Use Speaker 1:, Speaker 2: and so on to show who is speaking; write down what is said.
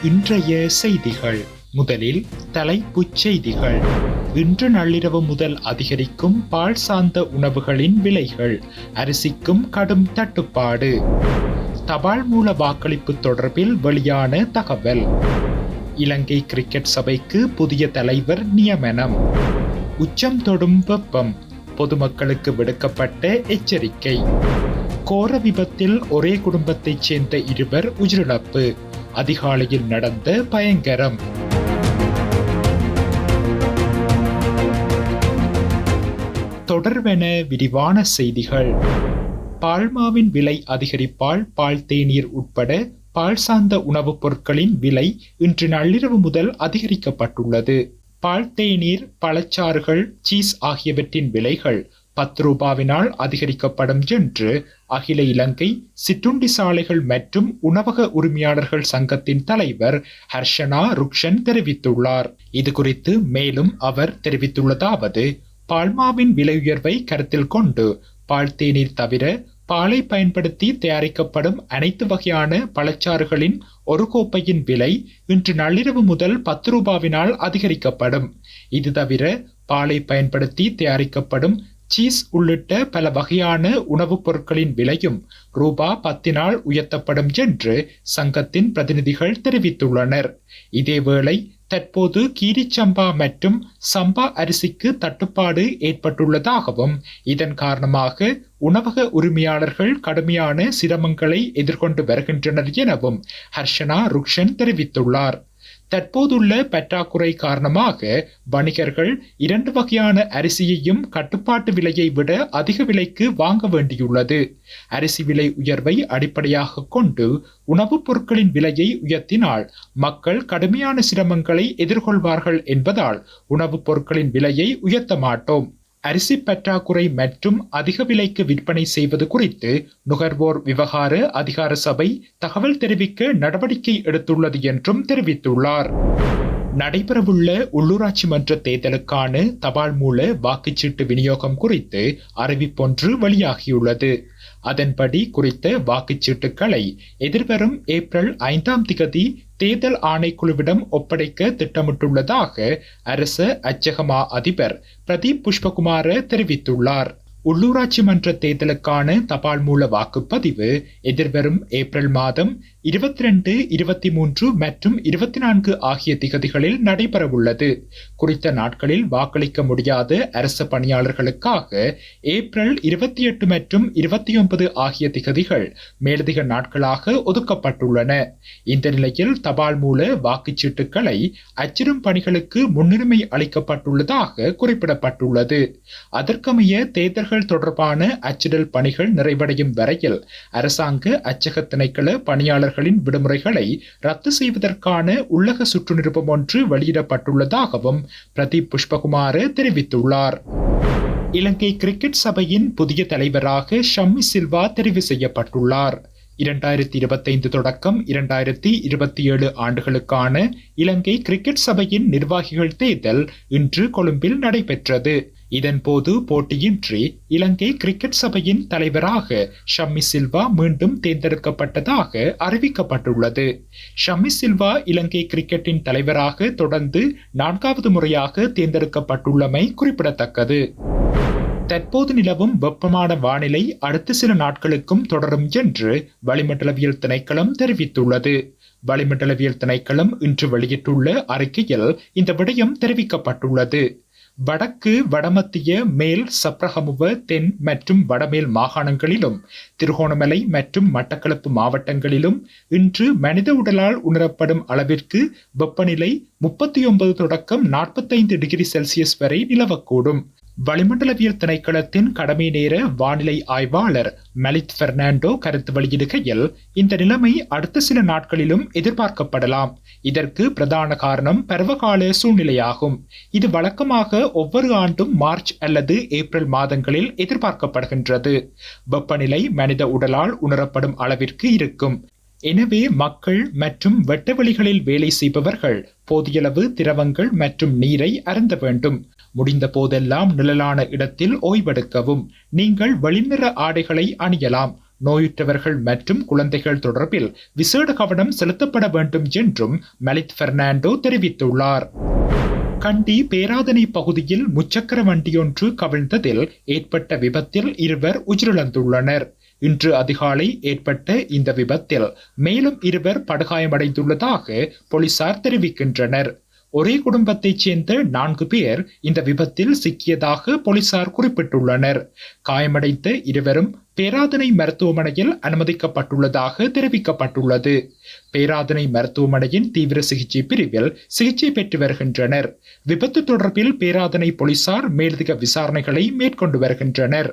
Speaker 1: இன்றைய செய்திகள். முதலில் தலைப்புச் செய்திகள். இன்று நள்ளிரவு முதல் அதிகரிக்கும் பால் சார்ந்த உணவுகளின் விலைகள், அரிசிக்கும் கடும் தட்டுப்பாடு. தபால் மூல வாக்களிப்பு தொடர்பில் வெளியான தகவல். இலங்கை கிரிக்கெட் சபைக்கு புதிய தலைவர் நியமனம். உச்சம் தொடும் வெப்பம், பொதுமக்களுக்கு விடுக்கப்பட்ட எச்சரிக்கை. கோர விபத்தில் ஒரே குடும்பத்தைச் சேர்ந்த 2 உயிரிழப்பு, அதிகாலையில் நடந்த பயங்கரம். தொடர்வென விரிவான செய்திகள். பால்மாவின் விலை அதிகரிப்பால் பால் தேநீர் உட்பட பால் சார்ந்த உணவுப் பொருட்களின் விலை இன்று நள்ளிரவு முதல் அதிகரிக்கப்பட்டுள்ளது. பால் தேநீர், பழச்சாறுகள், சீஸ் ஆகியவற்றின் விலைகள் 10 ரூபாவினால் அதிகரிக்கப்படும் என்று அகில இலங்கை சிற்றுண்டி சாலைகள் மற்றும் உணவக உரிமையாளர்கள் சங்கத்தின் தலைவர் ஹர்ஷனா ருக்ஷன் தெரிவித்துள்ளார். இது குறித்து மேலும் அவர் தெரிவித்துள்ளதாவது: பால்மாவின் விலை உயர்வை கருத்தில் கொண்டு பால் தேநீர் தவிர பாலை பயன்படுத்தி தயாரிக்கப்படும் அனைத்து வகையான பழச்சாறுகளின் ஒரு கோப்பையின் விலை இன்று நள்ளிரவு முதல் 10 ரூபாவினால் அதிகரிக்கப்படும். இது தவிர பாலை பயன்படுத்தி தயாரிக்கப்படும் சீஸ் உள்ளிட்ட பல வகையான உணவுப் பொருட்களின் விலையும் ரூபா 10 உயர்த்தப்படும் என்று சங்கத்தின் பிரதிநிதிகள் தெரிவித்துள்ளனர். இதேவேளை தற்போது கீரிச்சம்பா மற்றும் சம்பா அரிசிக்கு தட்டுப்பாடு ஏற்பட்டுள்ளதாகவும் இதன் காரணமாக உணவக உரிமையாளர்கள் கடுமையான சிரமங்களை எதிர்கொண்டு வருகின்றனர் எனவும் ஹர்ஷனா ருக்ஷன் தெரிவித்துள்ளார். தற்போதுள்ள பற்றாக்குறை காரணமாக வணிகர்கள் 2 வகையான அரிசியையும் கட்டுப்பாட்டு விலையை விட அதிக விலைக்கு வாங்க வேண்டியுள்ளது. அரிசி விலை உயர்வை அடிப்படையாக கொண்டு உணவுப் பொருட்களின் விலையை உயர்த்தினால் மக்கள் கடுமையான சிரமங்களை எதிர்கொள்வார்கள் என்பதால் உணவுப் பொருட்களின் விலையை உயர்த்த மாட்டோம். அரிசி பற்றாக்குறை மற்றும் அதிக விலைக்கு விற்பனை செய்வது குறித்து நுகர்வோர் விவகார அதிகார சபை தகவல் தெரிவிக்க நடவடிக்கை எடுத்துள்ளது என்றும் தெரிவித்துள்ளார். நடைபெறவுள்ள உள்ளூராட்சி மன்ற தேர்தலுக்கான தபால் மூல வாக்குச்சீட்டு விநியோகம் குறித்து அறிவிப்பொன்று வெளியாகியுள்ளது. அதன்படி குறித்த வாக்குச்சீட்டுகளை எதிர்வரும் ஏப்ரல் 5 தேர்தல் ஆணைக்குழுவிடம் ஒப்படைக்க திட்டமிட்டுள்ளதாக அரச அச்சகமா அதிபர் பிரதீப் புஷ்பகுமார தெரிவித்துள்ளார். உள்ளூராட்சி மன்ற தேர்தலுக்கான தபால் மூல வாக்குப்பதிவு எதிர்வரும் ஏப்ரல் மாதம் 22, 23 மற்றும் 24 ஆகிய திகதிகளில் நடைபெறவுள்ளது. குறித்த நாட்களில் வாக்களிக்க முடியாத அரசு பணியாளர்களுக்காக ஏப்ரல் 28 மற்றும் 29 ஆகிய திகதிகள் மேலதிக நாட்களாக ஒதுக்கப்பட்டுள்ளன. இந்த நிலையில் தபால் மூல வாக்குச்சீட்டுகளை அச்சிடும் பணிகளுக்கு முன்னுரிமை அளிக்கப்பட்டுள்ளதாக குறிப்பிடப்பட்டுள்ளது. அதற்கமைய தேர்தல்கள் தொடர்பான அச்சிடல் பணிகள் நிறைவடையும் வரையில் அரசாங்க அச்சக திணைக்கள பணியாளர்களின் விடுமுறைகளை ரத்து செய்வதற்கான உள்ளக சுற்று நிருபம் ஒன்று வெளியிடப்பட்டுள்ளதாகவும் பிரதீப் புஷ்பகுமார தெரிவித்துள்ளார். இலங்கை கிரிக்கெட் சபையின் புதிய தலைவராக ஷம்மி சில்வா தெரிவு செய்யப்பட்டுள்ளார். 2025 தொடக்கம் 2027 ஆண்டுகளுக்கான இலங்கை கிரிக்கெட் சபையின் நிர்வாகிகள் தேர்தல் இன்று கொழும்பில் நடைபெற்றது. இதன்போது போட்டியின்றி இலங்கை கிரிக்கெட் சபையின் தலைவராக ஷம்மி சில்வா மீண்டும் தேர்ந்தெடுக்கப்பட்டதாக அறிவிக்கப்பட்டுள்ளது. ஷம்மி சில்வா இலங்கை கிரிக்கெட்டின் தலைவராக தொடர்ந்து 4வது முறையாக தேர்ந்தெடுக்கப்பட்டுள்ளமை குறிப்பிடத்தக்கது. தற்போது நிலவும் வெப்பமான வானிலை அடுத்த சில நாட்களுக்கும் தொடரும் என்று வளிமண்டலவியல் திணைக்களம் தெரிவித்துள்ளது. வளிமண்டலவியல் திணைக்களம் இன்று வெளியிட்டுள்ள அறிக்கையில் இந்த விடயம் தெரிவிக்கப்பட்டுள்ளது. வடக்கு, வடமத்திய, மேல் சப்ரகமுவ, தென் மற்றும் வடமேல் மாகாணங்களிலும் திருகோணமலை மற்றும் மட்டக்களப்பு மாவட்டங்களிலும் இன்று மனித உடலால் உணரப்படும் அளவிற்கு வெப்பநிலை 39 தொடக்கம் 45 டிகிரி செல்சியஸ் வரை நிலவக்கூடும். வளிமண்டலவியல் திணைக்களத்தின் கடமை நேர வானிலை ஆய்வாளர் மலித் பெர்னாண்டோ கருத்து வெளியிடுகையில் இந்த நிலைமை அடுத்த சில நாட்களிலும் எதிர்பார்க்கப்படலாம். இதற்கு பிரதான காரணம் பருவகால சூழ்நிலையாகும். இது வழக்கமாக ஒவ்வொரு ஆண்டும் மார்ச் அல்லது ஏப்ரல் மாதங்களில் எதிர்பார்க்கப்படுகின்றது. வெப்பநிலை மனித உடலால் உணரப்படும் அளவிற்கு இருக்கும். எனவே மக்கள் மற்றும் வெட்டவெளிகளில் வேலை செய்பவர்கள் போதியளவு திரவங்கள் மற்றும் நீரை அருந்த வேண்டும். முடிந்த போதெல்லாம் நிழலான இடத்தில் ஓய்வெடுக்கவும். நீங்கள் வெளிநிற ஆடைகளை அணியலாம். நோயுற்றவர்கள் மற்றும் குழந்தைகள் தொடர்பில் விசேட கவனம் செலுத்தப்பட வேண்டும் என்றும் மலித் பெர்னாண்டோ தெரிவித்துள்ளார். கண்டி பேராதனை பகுதியில் முச்சக்கர வண்டியொன்று கவிழ்ந்ததில் ஏற்பட்ட விபத்தில் 2 உயிரிழந்துள்ளனர். இன்று அதிகாலை ஏற்பட்ட இந்த விபத்தில் மேலும் 2 படுகாயமடைந்துள்ளதாக போலீசார் தெரிவிக்கின்றனர். ஒரே குடும்பத்தைச் சேர்ந்த 4 பேர் இந்த விபத்தில் சிக்கியதாக போலீசார் குறிப்பிட்டுள்ளனர். காயமடைந்த 2 பேராதனை மருத்துவமனையில் அனுமதிக்கப்பட்டுள்ளதாக தெரிவிக்கப்பட்டுள்ளது. பேராதனை மருத்துவமனையின் தீவிர சிகிச்சை பிரிவில் சிகிச்சை பெற்று வருகின்றனர். விபத்து தொடர்பில் பேராதனை போலீசார் மேலதிக விசாரணைகளை மேற்கொண்டு வருகின்றனர்.